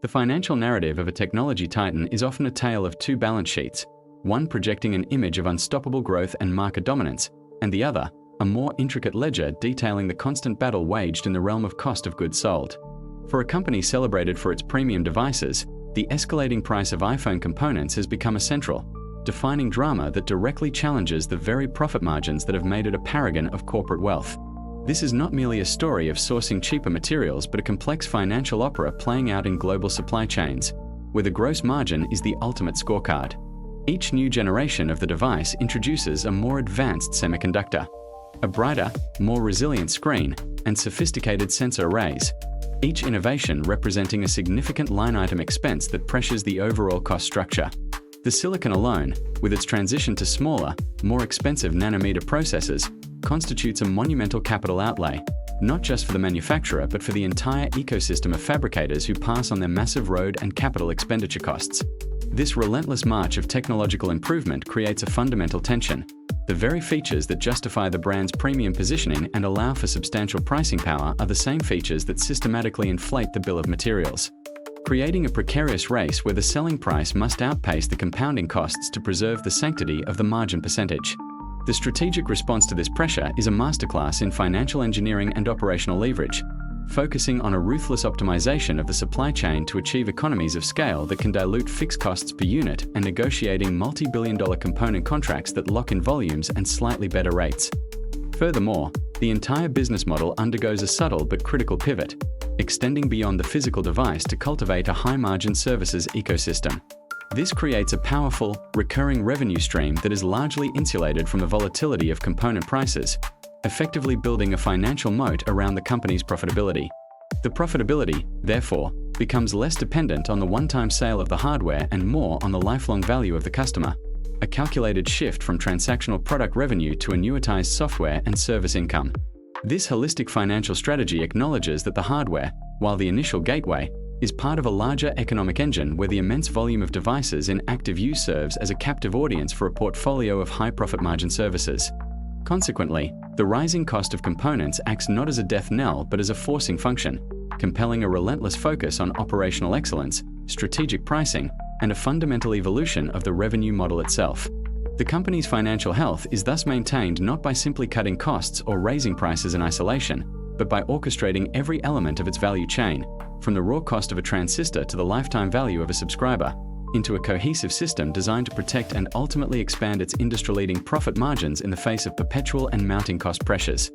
The financial narrative of a technology titan is often a tale of two balance sheets, one projecting an image of unstoppable growth and market dominance, and the other, a more intricate ledger detailing the constant battle waged in the realm of cost of goods sold. For a company celebrated for its premium devices, the escalating price of iPhone components has become a central, defining drama that directly challenges the very profit margins that have made it a paragon of corporate wealth. This is not merely a story of sourcing cheaper materials, but a complex financial opera playing out in global supply chains, where the gross margin is the ultimate scorecard. Each new generation of the device introduces a more advanced semiconductor, a brighter, more resilient screen, and sophisticated sensor arrays, each innovation representing a significant line item expense that pressures the overall cost structure. The silicon alone, with its transition to smaller, more expensive nanometer processors, constitutes a monumental capital outlay, not just for the manufacturer but for the entire ecosystem of fabricators who pass on their massive road and capital expenditure costs. This relentless march of technological improvement creates a fundamental tension. The very features that justify the brand's premium positioning and allow for substantial pricing power are the same features that systematically inflate the bill of materials, creating a precarious race where the selling price must outpace the compounding costs to preserve the sanctity of the margin percentage. The strategic response to this pressure is a masterclass in financial engineering and operational leverage, focusing on a ruthless optimization of the supply chain to achieve economies of scale that can dilute fixed costs per unit and negotiating multi-billion-dollar component contracts that lock in volumes and slightly better rates. Furthermore, the entire business model undergoes a subtle but critical pivot, extending beyond the physical device to cultivate a high-margin services ecosystem. This creates a powerful, recurring revenue stream that is largely insulated from the volatility of component prices, effectively building a financial moat around the company's profitability. The profitability, therefore, becomes less dependent on the one-time sale of the hardware and more on the lifelong value of the customer, a calculated shift from transactional product revenue to annuitized software and service income. This holistic financial strategy acknowledges that the hardware, while the initial gateway, is part of a larger economic engine where the immense volume of devices in active use serves as a captive audience for a portfolio of high-profit margin services. Consequently, the rising cost of components acts not as a death knell but as a forcing function, compelling a relentless focus on operational excellence, strategic pricing, and a fundamental evolution of the revenue model itself. The company's financial health is thus maintained not by simply cutting costs or raising prices in isolation, but by orchestrating every element of its value chain, from the raw cost of a transistor to the lifetime value of a subscriber, into a cohesive system designed to protect and ultimately expand its industry-leading profit margins in the face of perpetual and mounting cost pressures.